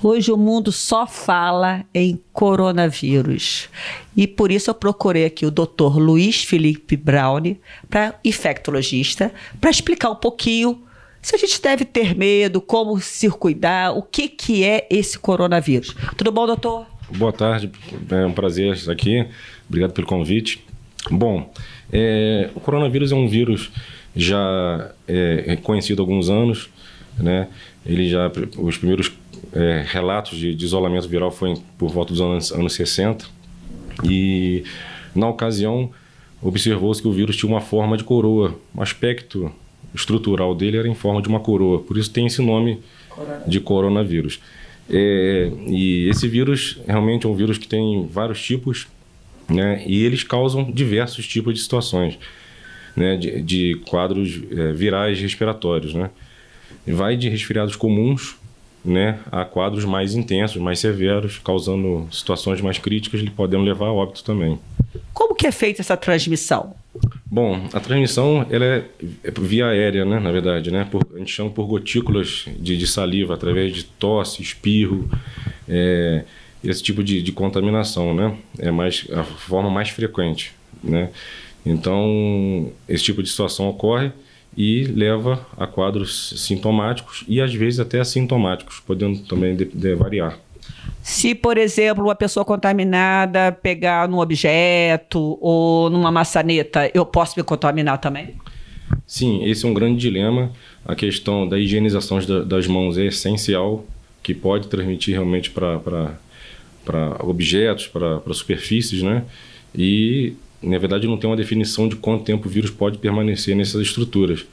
Hoje o mundo só fala em coronavírus. E por isso eu procurei aqui o Dr. Luiz Felipe Braune, infectologista, para explicar um pouquinho se a gente deve ter medo, como se cuidar, o que é esse coronavírus. Tudo bom, doutor? Boa tarde, é um prazer estar aqui. Obrigado pelo convite. Bom, o coronavírus é um vírus já conhecido há alguns anos, né? Os primeiros relatos de isolamento viral foi por volta dos anos 60 e, na ocasião, observou-se que o vírus tinha uma forma de coroa. O aspecto estrutural dele era em forma de uma coroa, por isso tem esse nome de coronavírus. E esse vírus realmente é um vírus que tem vários tipos, né? E eles causam diversos tipos de situações, né? De quadros virais respiratórios, né? Vai de resfriados comuns, né, a quadros mais intensos, mais severos, causando situações mais críticas e podendo levar a óbito também. Como que é feita essa transmissão? Bom, a transmissão ela é via aérea, né, na verdade, né? A gente chama por gotículas de saliva, através de tosse, espirro, esse tipo de contaminação, né? É a forma mais frequente, né? Então, esse tipo de situação ocorre e leva a quadros sintomáticos e às vezes até assintomáticos, podendo também variar. Se, por exemplo, uma pessoa contaminada pegar num objeto ou numa maçaneta, eu posso me contaminar também? Sim, esse é um grande dilema. A questão da higienização das mãos é essencial, que pode transmitir realmente para objetos, para superfícies, né? E, na verdade, não tem uma definição de quanto tempo o vírus pode permanecer nessas estruturas.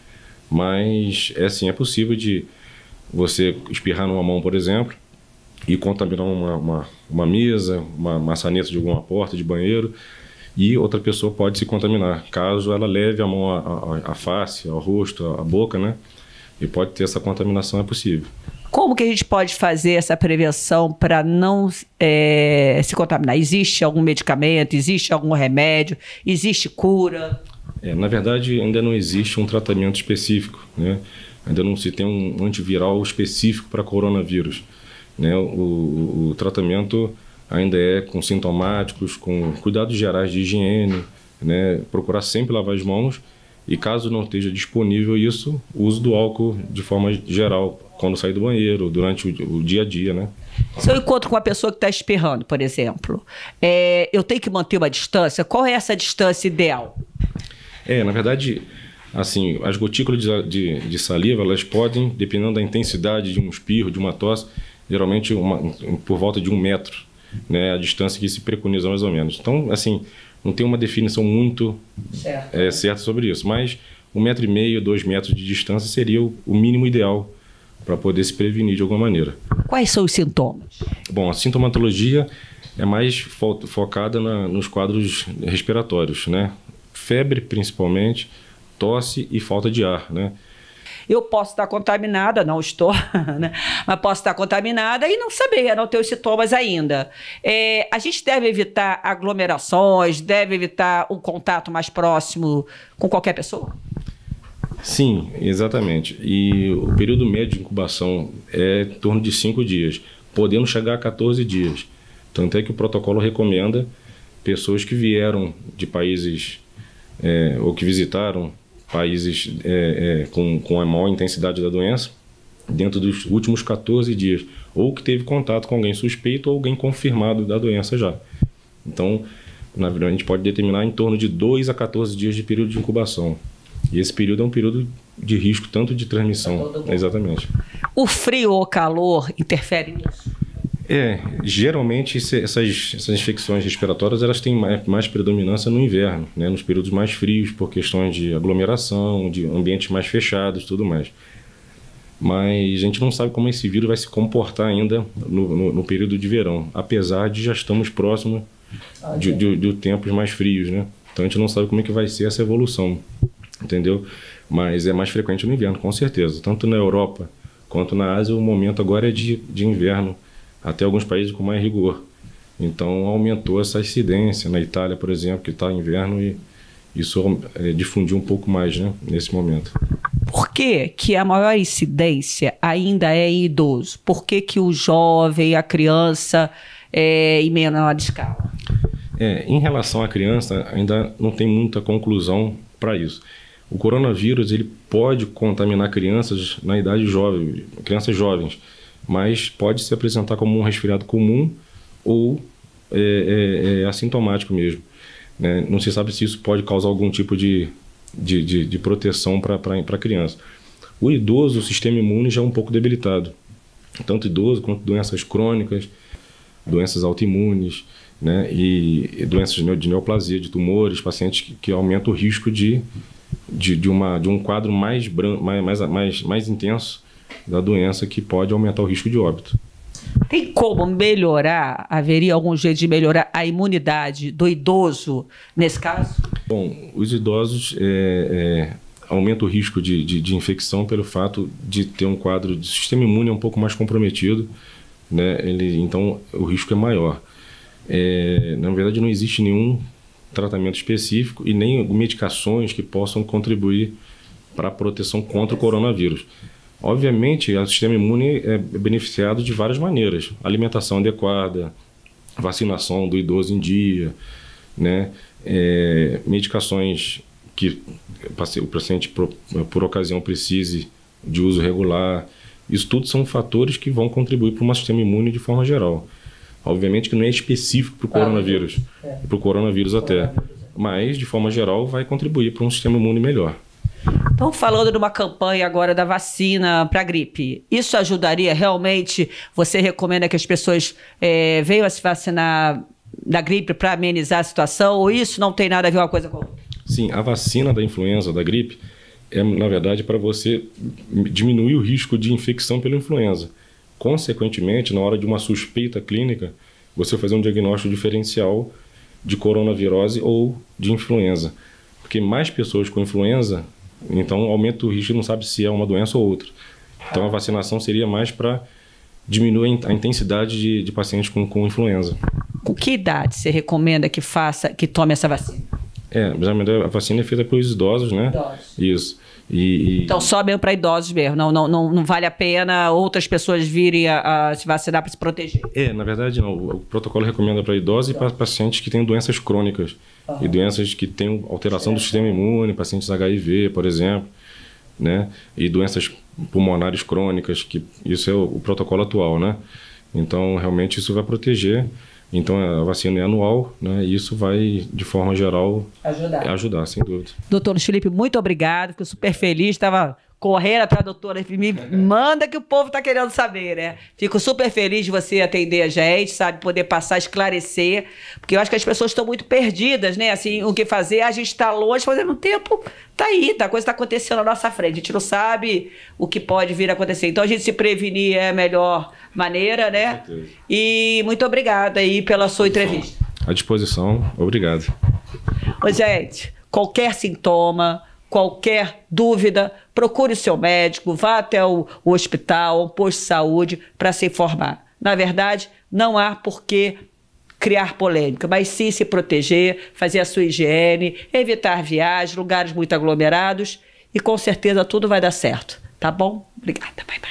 Mas, é possível de você espirrar numa mão, por exemplo, e contaminar uma mesa, uma maçaneta de alguma porta de banheiro, e outra pessoa pode se contaminar, caso ela leve a mão à face, ao rosto, à boca, né? E pode ter essa contaminação, é possível. Como que a gente pode fazer essa prevenção para não se contaminar? Existe algum medicamento? Existe algum remédio? Existe cura? Na verdade, ainda não existe um tratamento específico, né? Ainda não se tem um antiviral específico para coronavírus, né? O tratamento ainda é com sintomáticos, com cuidados gerais de higiene, né? Procurar sempre lavar as mãos e, caso não esteja disponível isso, o uso do álcool de forma geral, quando sair do banheiro, durante o dia a dia, né? Se eu encontro com uma pessoa que está espirrando, por exemplo, eu tenho que manter uma distância? Qual é essa distância ideal? Na verdade, assim, as gotículas de saliva, elas podem, dependendo da intensidade de um espirro, de uma tosse, geralmente por volta de 1 metro, né? A distância que se preconiza mais ou menos. Então, assim, não tem uma definição muito certa sobre isso, mas 1,5 metro, 2 metros de distância seria o mínimo ideal para poder se prevenir de alguma maneira. Quais são os sintomas? Bom, a sintomatologia é mais focada nos quadros respiratórios, né? Febre, principalmente, tosse e falta de ar, né? Eu posso estar contaminada, não estou, né? Mas posso estar contaminada e não saber, não ter os sintomas ainda. A gente deve evitar aglomerações, deve evitar o contato mais próximo com qualquer pessoa? Sim, exatamente. E o período médio de incubação é em torno de 5 dias, podendo chegar a 14 dias. Tanto é que o protocolo recomenda pessoas que vieram de países ou que visitaram países com a maior intensidade da doença dentro dos últimos 14 dias, ou que teve contato com alguém suspeito ou alguém confirmado da doença já. Então, na verdade, a gente pode determinar em torno de 2 a 14 dias de período de incubação. E esse período é um período de risco, tanto de transmissão. Exatamente. O frio ou o calor interfere nisso? Geralmente essas infecções respiratórias elas têm mais predominância no inverno, né? Nos períodos mais frios, por questões de aglomeração, de ambientes mais fechados e tudo mais. Mas a gente não sabe como esse vírus vai se comportar ainda no período de verão, apesar de já estamos próximos de tempos mais frios, né? Então a gente não sabe como é que vai ser essa evolução, entendeu? Mas é mais frequente no inverno, com certeza. Tanto na Europa quanto na Ásia, o momento agora é de inverno, até alguns países com mais rigor. Então aumentou essa incidência. Na Itália, por exemplo, que está inverno, e isso difundiu um pouco mais, né, nesse momento. Por que a maior incidência ainda é em idoso? Por que o jovem, a criança, em menor escala? Em relação à criança, ainda não tem muita conclusão para isso. O coronavírus ele pode contaminar crianças na idade jovem, crianças jovens, mas pode se apresentar como um resfriado comum ou assintomático mesmo, né? Não se sabe se isso pode causar algum tipo de proteção para a criança. O idoso, o sistema imune já é um pouco debilitado, tanto idoso quanto doenças crônicas, doenças autoimunes, né? E doenças de neoplasia, de tumores, pacientes que aumentam o risco de um quadro mais intenso da doença, que pode aumentar o risco de óbito. Tem como melhorar, haveria algum jeito de melhorar a imunidade do idoso nesse caso? Bom, os idosos aumentam o risco de infecção pelo fato de ter um quadro de sistema imune um pouco mais comprometido, né? Então o risco é maior. Na verdade, não existe nenhum tratamento específico e nem medicações que possam contribuir para a proteção contra o coronavírus. Obviamente, o sistema imune é beneficiado de várias maneiras. Alimentação adequada, vacinação do idoso em dia, né? Medicações que o paciente, por ocasião, precise de uso regular. Isso tudo são fatores que vão contribuir para um sistema imune de forma geral. Obviamente que não é específico para o coronavírus, para o coronavírus até, mas de forma geral vai contribuir para um sistema imune melhor. Então, falando de uma campanha agora da vacina para a gripe, isso ajudaria realmente? Você recomenda que as pessoas venham a se vacinar da gripe para amenizar a situação, ou isso não tem nada a ver uma coisa com a outra? Sim, a vacina da influenza, da gripe, na verdade, para você diminuir o risco de infecção pela influenza. Consequentemente, na hora de uma suspeita clínica, você fazer um diagnóstico diferencial de coronavirose ou de influenza. Porque mais pessoas com influenza, então aumenta o risco, não sabe se é uma doença ou outra. Então a vacinação seria mais para diminuir a intensidade de pacientes com influenza. Com que idade você recomenda que tome essa vacina? A vacina é feita pelos idosos, né? Idosos. Isso. Então, só mesmo para idosos mesmo, não vale a pena outras pessoas virem a se vacinar para se proteger? Na verdade não, o protocolo recomenda para idosos e para pacientes que têm doenças crônicas, e doenças que têm alteração do sistema imune, pacientes HIV, por exemplo, né? E doenças pulmonares crônicas, que isso é o protocolo atual, né? Então, realmente isso vai proteger. Então, a vacina é anual, né? E isso vai, de forma geral, ajudar, sem dúvida. Doutor Luiz Felipe, muito obrigado. Fico super feliz. Estava correndo atrás da doutora. Me manda que o povo está querendo saber, né? Fico super feliz de você atender a gente, sabe? Poder passar, esclarecer. Porque eu acho que as pessoas estão muito perdidas, né? Assim, o que fazer? A gente está longe, fazendo um tempo. Tá aí, a coisa está acontecendo à nossa frente. A gente não sabe o que pode vir a acontecer. Então, a gente se prevenir é a melhor maneira, né? E muito obrigada aí pela sua entrevista. À disposição. Obrigado. Ô, gente, qualquer sintoma, qualquer dúvida, procure o seu médico, vá até o hospital, um posto de saúde para se informar. Na verdade, não há por que criar polêmica, mas sim se proteger, fazer a sua higiene, evitar viagens, lugares muito aglomerados e com certeza tudo vai dar certo. Tá bom? Obrigada. Bye, bye.